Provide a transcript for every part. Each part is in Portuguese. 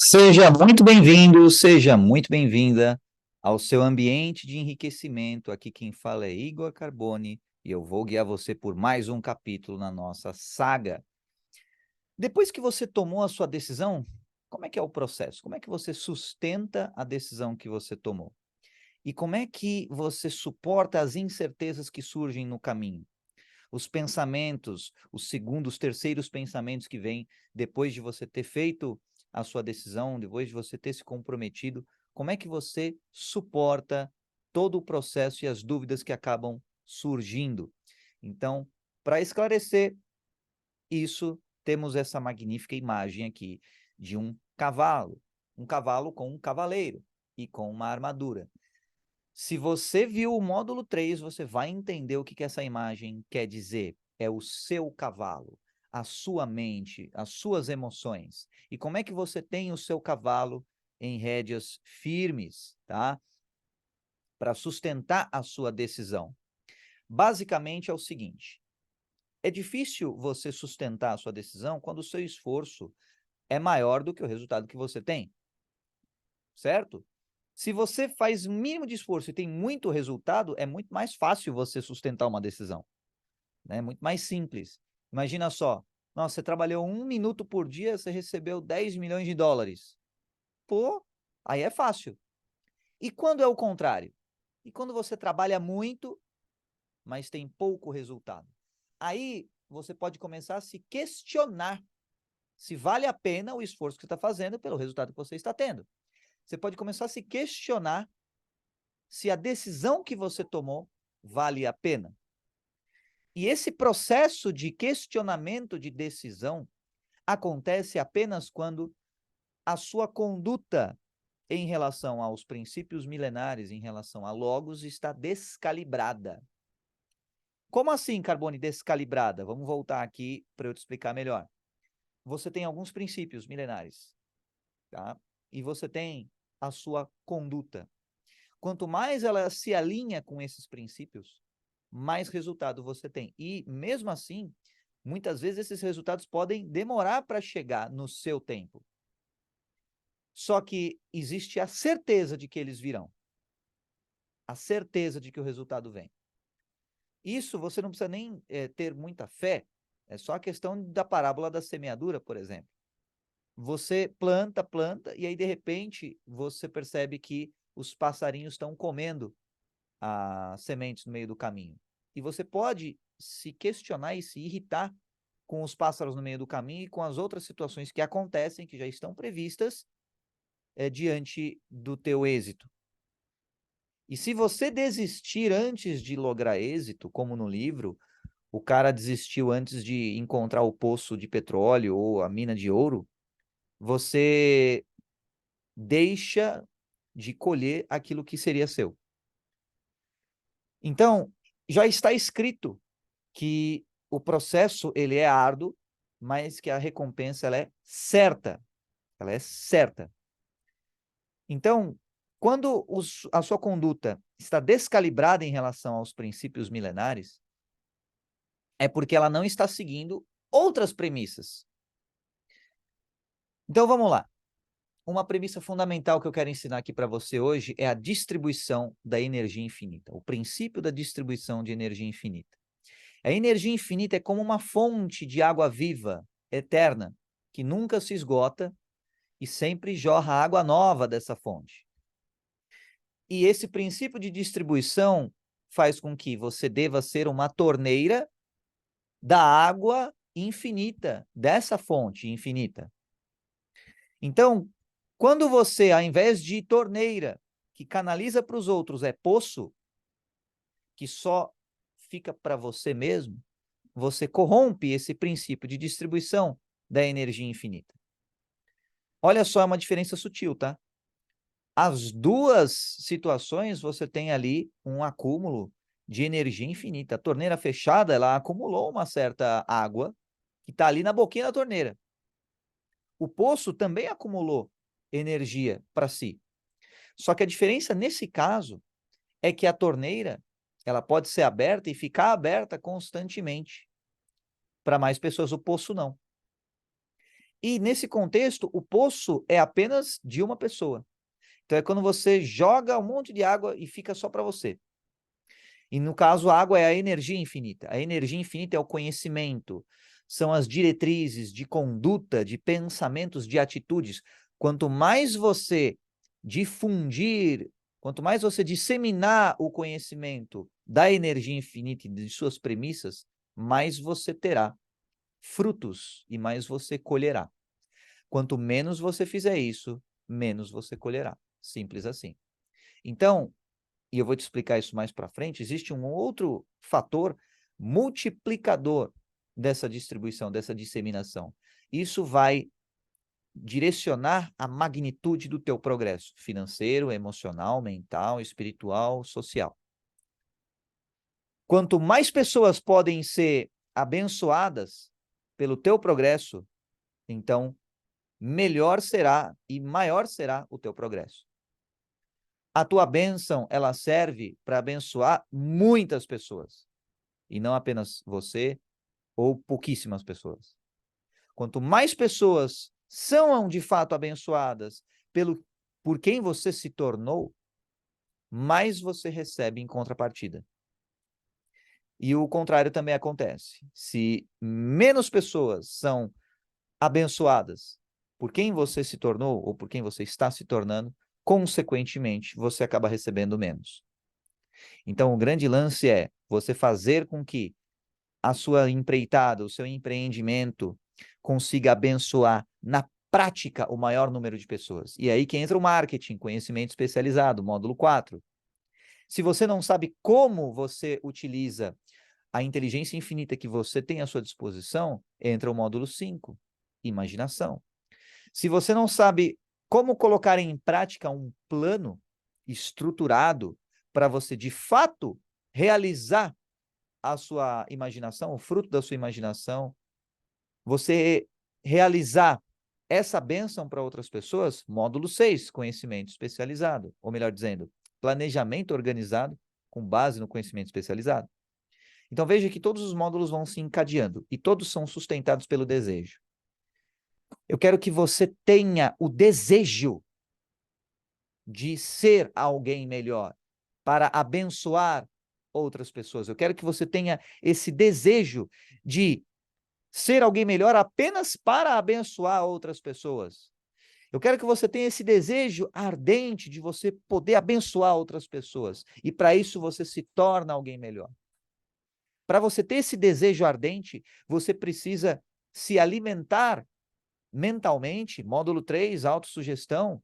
Seja muito bem-vindo, seja muito bem-vinda ao seu ambiente de enriquecimento. Aqui quem fala é Igor Carboni e eu vou guiar você por mais um capítulo na nossa saga. Depois que você tomou a sua decisão, como é que é o processo? Como é que você sustenta a decisão que você tomou? E como é que você suporta as incertezas que surgem no caminho? Os pensamentos, os segundos, terceiros pensamentos que vêm depois de você ter feito a sua decisão, depois de você ter se comprometido, como é que você suporta todo o processo e as dúvidas que acabam surgindo? Então, para esclarecer isso, temos essa magnífica imagem aqui de um cavalo com um cavaleiro e com uma armadura. Se você viu o módulo 3, você vai entender o que essa imagem quer dizer. É o seu cavalo, a sua mente, as suas emoções. E como é que você tem o seu cavalo em rédeas firmes, tá? Para sustentar a sua decisão. Basicamente é o seguinte: é difícil você sustentar a sua decisão quando o seu esforço é maior do que o resultado que você tem, certo? Se você faz o mínimo de esforço e tem muito resultado, é muito mais fácil você sustentar uma decisão, né? Muito mais simples. Imagina só, nossa, você trabalhou 1 minuto por dia, você recebeu 10 milhões de dólares. Pô, aí é fácil. E quando é o contrário? E quando você trabalha muito, mas tem pouco resultado? Aí você pode começar a se questionar se vale a pena o esforço que você está fazendo pelo resultado que você está tendo. Você pode começar a se questionar se a decisão que você tomou vale a pena. E esse processo de questionamento de decisão acontece apenas quando a sua conduta em relação aos princípios milenares, em relação a logos, está descalibrada. Como assim, Carbone, descalibrada? Vamos voltar aqui para eu te explicar melhor. Você tem alguns princípios milenares, tá? E você tem a sua conduta. Quanto mais ela se alinha com esses princípios, mais resultado você tem. E, mesmo assim, muitas vezes esses resultados podem demorar para chegar no seu tempo. Só que existe a certeza de que eles virão. A certeza de que o resultado vem. Isso você não precisa nem ter muita fé, é só a questão da parábola da semeadura, por exemplo. Você planta, planta, e aí, de repente, você percebe que os passarinhos estão comendo as sementes no meio do caminho. E você pode se questionar e se irritar com os pássaros no meio do caminho e com as outras situações que acontecem, que já estão previstas diante do teu êxito. E se você desistir antes de lograr êxito, como no livro, o cara desistiu antes de encontrar o poço de petróleo ou a mina de ouro, você deixa de colher aquilo que seria seu. Então, já está escrito que o processo ele é árduo, mas que a recompensa ela é certa. Ela é certa. Então, quando a sua conduta está descalibrada em relação aos princípios milenares, é porque ela não está seguindo outras premissas. Então, vamos lá. Uma premissa fundamental que eu quero ensinar aqui para você hoje é a distribuição da energia infinita, o princípio da distribuição de energia infinita. A energia infinita é como uma fonte de água viva, eterna, que nunca se esgota e sempre jorra água nova dessa fonte. E esse princípio de distribuição faz com que você deva ser uma torneira da água infinita, dessa fonte infinita. Então, quando você, ao invés de torneira, que canaliza para os outros, é poço, que só fica para você mesmo, você corrompe esse princípio de distribuição da energia infinita. Olha só, é uma diferença sutil, tá? As duas situações, você tem ali um acúmulo de energia infinita. A torneira fechada, ela acumulou uma certa água que está ali na boquinha da torneira. O poço também acumulou energia para si. Só que a diferença nesse caso é que a torneira, ela pode ser aberta e ficar aberta constantemente para mais pessoas. O poço não. E nesse contexto, o poço é apenas de uma pessoa. Então é quando você joga um monte de água e fica só para você. E no caso, a água é a energia infinita. A energia infinita é o conhecimento, são as diretrizes de conduta, de pensamentos, de atitudes. Quanto mais você difundir, quanto mais você disseminar o conhecimento da energia infinita e de suas premissas, mais você terá frutos e mais você colherá. Quanto menos você fizer isso, menos você colherá. Simples assim. Então, e eu vou te explicar isso mais para frente, existe um outro fator multiplicador dessa distribuição, dessa disseminação. Isso vai direcionar a magnitude do teu progresso financeiro, emocional, mental, espiritual, social. Quanto mais pessoas podem ser abençoadas pelo teu progresso, então melhor será e maior será o teu progresso. A tua bênção, ela serve para abençoar muitas pessoas, e não apenas você ou pouquíssimas pessoas. Quanto mais pessoas são de fato abençoadas por quem você se tornou, mais você recebe em contrapartida. E o contrário também acontece. Se menos pessoas são abençoadas por quem você se tornou ou por quem você está se tornando, consequentemente, você acaba recebendo menos. Então, o grande lance é você fazer com que a sua empreitada, o seu empreendimento consiga abençoar na prática o maior número de pessoas. E aí que entra o marketing, conhecimento especializado, módulo 4. Se você não sabe como você utiliza a inteligência infinita que você tem à sua disposição, entra o módulo 5, imaginação. Se você não sabe como colocar em prática um plano estruturado para você, de fato, realizar a sua imaginação, o fruto da sua imaginação, você realizar essa bênção para outras pessoas, módulo 6, conhecimento especializado, ou melhor dizendo, planejamento organizado com base no conhecimento especializado. Então veja que todos os módulos vão se encadeando e todos são sustentados pelo desejo. Eu quero que você tenha o desejo de ser alguém melhor, para abençoar outras pessoas. Eu quero que você tenha esse desejo de ser alguém melhor apenas para abençoar outras pessoas. Eu quero que você tenha esse desejo ardente de você poder abençoar outras pessoas. E para isso você se torna alguém melhor. Para você ter esse desejo ardente, você precisa se alimentar mentalmente, módulo 3, autossugestão,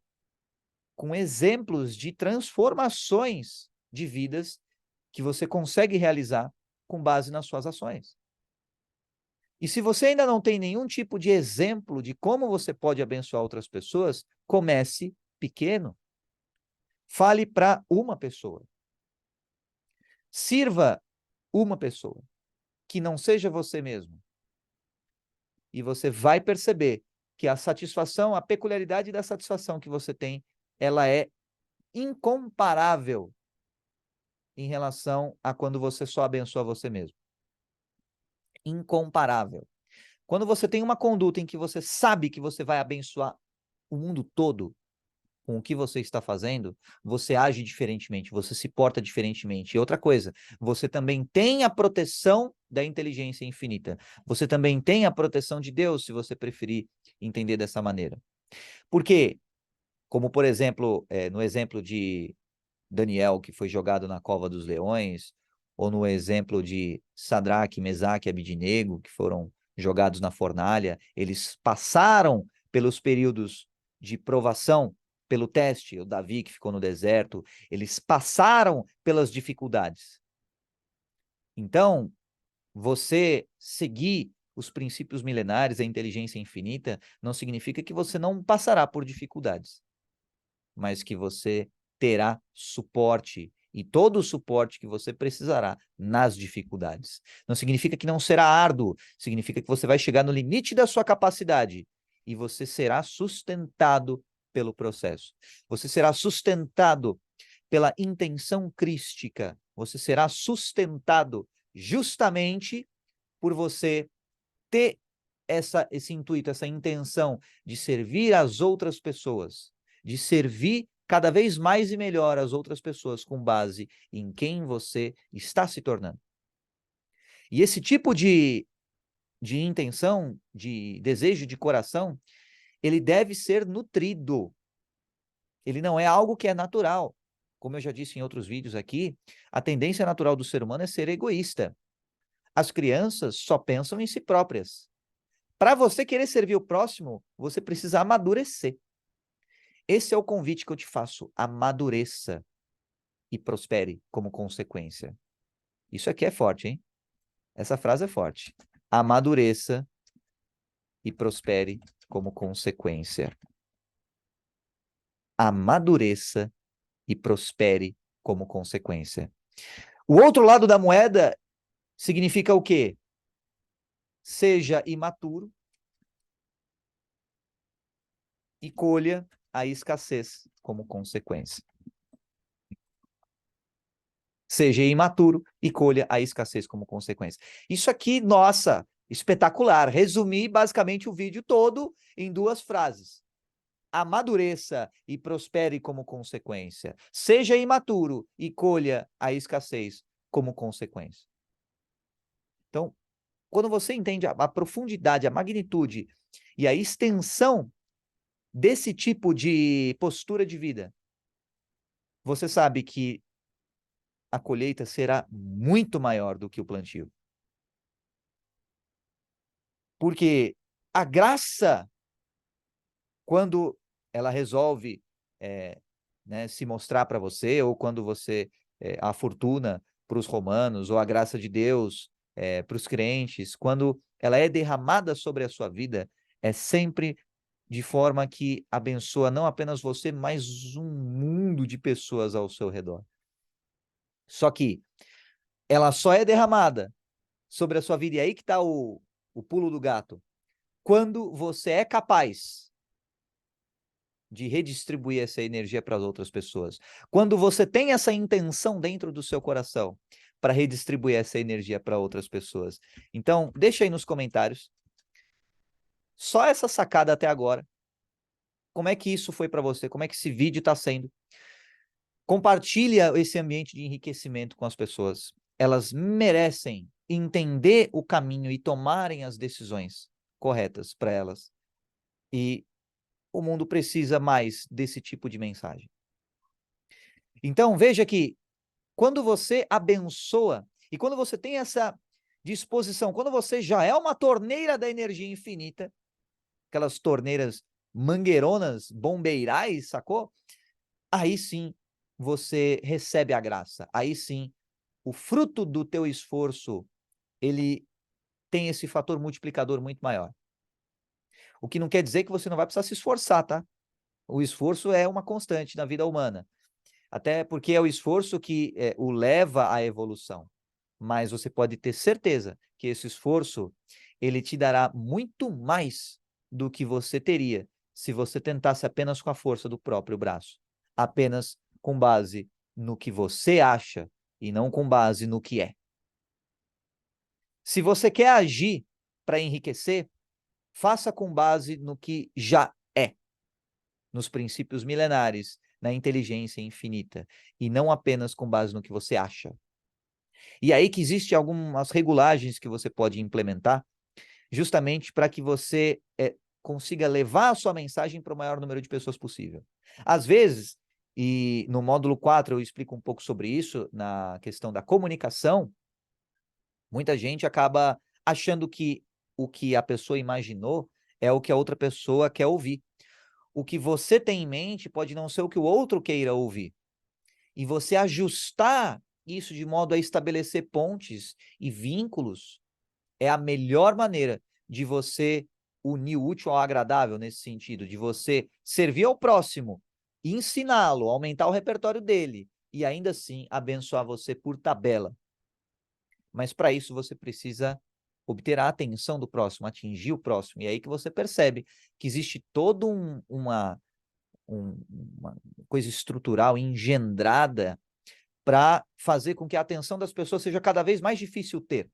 com exemplos de transformações de vidas que você consegue realizar com base nas suas ações. E se você ainda não tem nenhum tipo de exemplo de como você pode abençoar outras pessoas, comece pequeno. Fale para uma pessoa. Sirva uma pessoa, que não seja você mesmo. E você vai perceber que a satisfação, a peculiaridade da satisfação que você tem, ela é incomparável em relação a quando você só abençoa você mesmo. Incomparável. Quando você tem uma conduta em que você sabe que você vai abençoar o mundo todo com o que você está fazendo, você age diferentemente, você se porta diferentemente. E outra coisa, você também tem a proteção da inteligência infinita. Você também tem a proteção de Deus, se você preferir entender dessa maneira. Porque, como por exemplo, no exemplo de Daniel, que foi jogado na cova dos leões, ou no exemplo de Sadraque, Mesaque e Abidnego, que foram jogados na fornalha, eles passaram pelos períodos de provação, pelo teste, o Davi que ficou no deserto, eles passaram pelas dificuldades. Então, você seguir os princípios milenares, a inteligência infinita, não significa que você não passará por dificuldades, mas que você terá suporte e todo o suporte que você precisará nas dificuldades. Não significa que não será árduo, significa que você vai chegar no limite da sua capacidade e você será sustentado pelo processo. Você será sustentado pela intenção crística. Você será sustentado justamente por você ter esse intuito, essa intenção de servir as outras pessoas, de servir cada vez mais e melhor as outras pessoas com base em quem você está se tornando. E esse tipo de intenção, de desejo de coração, ele deve ser nutrido. Ele não é algo que é natural. Como eu já disse em outros vídeos aqui, a tendência natural do ser humano é ser egoísta. As crianças só pensam em si próprias. Para você querer servir o próximo, você precisa amadurecer. Esse é o convite que eu te faço. Amadureça e prospere como consequência. Isso aqui é forte, hein? Essa frase é forte. Amadureça e prospere como consequência. Amadureça e prospere como consequência. O outro lado da moeda significa o quê? Seja imaturo e colha a escassez como consequência. Seja imaturo e colha a escassez como consequência. Isso aqui, nossa, espetacular. Resumi basicamente o vídeo todo em 2 frases. Amadureça e prospere como consequência. Seja imaturo e colha a escassez como consequência. Então, quando você entende a profundidade, a magnitude e a extensão desse tipo de postura de vida, você sabe que a colheita será muito maior do que o plantio. Porque a graça, quando ela resolve né, se mostrar para você, ou quando você, a fortuna para os romanos, ou a graça de Deus para os crentes, quando ela é derramada sobre a sua vida, é sempre de forma que abençoa não apenas você, mas um mundo de pessoas ao seu redor. Só que ela só é derramada sobre a sua vida, e aí que está o pulo do gato. Quando você é capaz de redistribuir essa energia para as outras pessoas. Quando você tem essa intenção dentro do seu coração para redistribuir essa energia para outras pessoas. Então, deixa aí nos comentários. Só essa sacada até agora. Como é que isso foi para você? Como é que esse vídeo está sendo? Compartilha esse ambiente de enriquecimento com as pessoas. Elas merecem entender o caminho e tomarem as decisões corretas para elas. E o mundo precisa mais desse tipo de mensagem. Então, veja que quando você abençoa e quando você tem essa disposição, quando você já é uma torneira da energia infinita, aquelas torneiras mangueironas, bombeirais, sacou? Aí sim você recebe a graça. Aí sim o fruto do teu esforço, ele tem esse fator multiplicador muito maior. O que não quer dizer que você não vai precisar se esforçar, tá? O esforço é uma constante na vida humana. Até porque é o esforço que o leva à evolução. Mas você pode ter certeza que esse esforço, ele te dará muito mais do que você teria se você tentasse apenas com a força do próprio braço. Apenas com base no que você acha e não com base no que é. Se você quer agir para enriquecer, faça com base no que já é, nos princípios milenares, na inteligência infinita, e não apenas com base no que você acha. E aí que existem algumas regulagens que você pode implementar, justamente para que você consiga levar a sua mensagem para o maior número de pessoas possível. Às vezes, e no módulo 4 eu explico um pouco sobre isso, na questão da comunicação, muita gente acaba achando que o que a pessoa imaginou é o que a outra pessoa quer ouvir. O que você tem em mente pode não ser o que o outro queira ouvir. E você ajustar isso de modo a estabelecer pontes e vínculos é a melhor maneira de você unir o útil ao agradável nesse sentido, de você servir ao próximo, ensiná-lo, aumentar o repertório dele e ainda assim abençoar você por tabela. Mas para isso você precisa obter a atenção do próximo, atingir o próximo. E é aí que você percebe que existe toda uma coisa estrutural engendrada para fazer com que a atenção das pessoas seja cada vez mais difícil ter.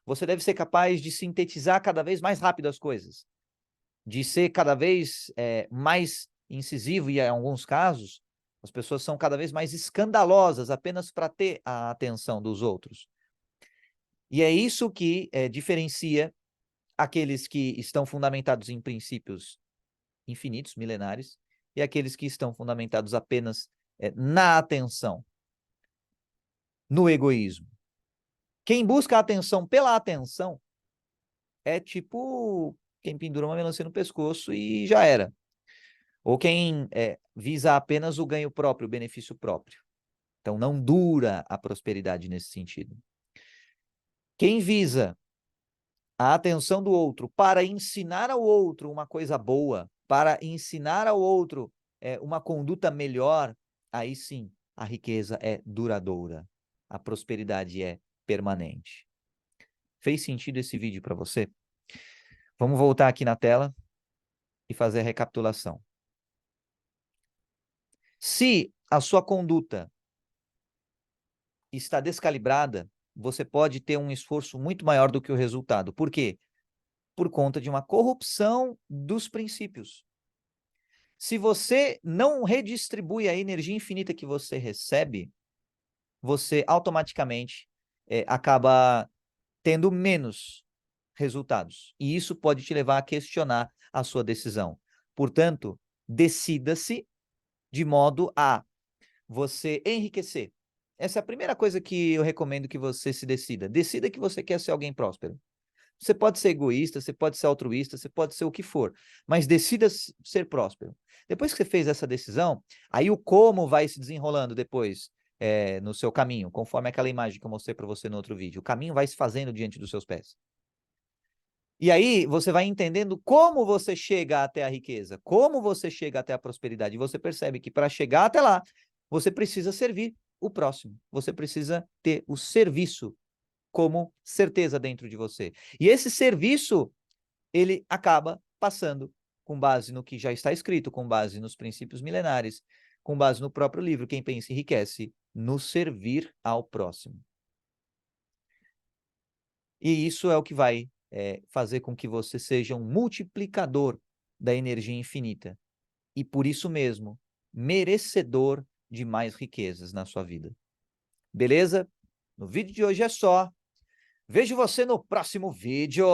Você deve ser capaz de sintetizar cada vez mais rápido as coisas, de ser cada vez mais incisivo, e em alguns casos, as pessoas são cada vez mais escandalosas apenas para ter a atenção dos outros. E é isso que diferencia aqueles que estão fundamentados em princípios infinitos, milenares, e aqueles que estão fundamentados apenas na atenção, no egoísmo. Quem busca a atenção pela atenção é tipo quem pendura uma melancia no pescoço e já era. Ou quem visa apenas o ganho próprio, o benefício próprio. Então não dura a prosperidade nesse sentido. Quem visa a atenção do outro para ensinar ao outro uma coisa boa, para ensinar ao outro uma conduta melhor, aí sim a riqueza é duradoura, a prosperidade é permanente. Fez sentido esse vídeo para você? Vamos voltar aqui na tela e fazer a recapitulação. Se a sua conduta está descalibrada, você pode ter um esforço muito maior do que o resultado. Por quê? Por conta de uma corrupção dos princípios. Se você não redistribui a energia infinita que você recebe, você automaticamente acaba tendo menos resultados. E isso pode te levar a questionar a sua decisão. Portanto, decida-se de modo a você enriquecer. Essa é a primeira coisa que eu recomendo que você se decida. Decida que você quer ser alguém próspero. Você pode ser egoísta, você pode ser altruísta, você pode ser o que for, mas decida ser próspero. Depois que você fez essa decisão, aí o como vai se desenrolando depois no seu caminho, conforme aquela imagem que eu mostrei para você no outro vídeo. O caminho vai se fazendo diante dos seus pés. E aí você vai entendendo como você chega até a riqueza, como você chega até a prosperidade. E você percebe que para chegar até lá, você precisa servir o próximo. Você precisa ter o serviço como certeza dentro de você. E esse serviço, ele acaba passando com base no que já está escrito, com base nos princípios milenares, com base no próprio livro, Quem Pensa Enriquece, no servir ao próximo. E isso é o que vai fazer com que você seja um multiplicador da energia infinita. E por isso mesmo, merecedor de mais riquezas na sua vida. Beleza? No vídeo de hoje é só. Vejo você no próximo vídeo.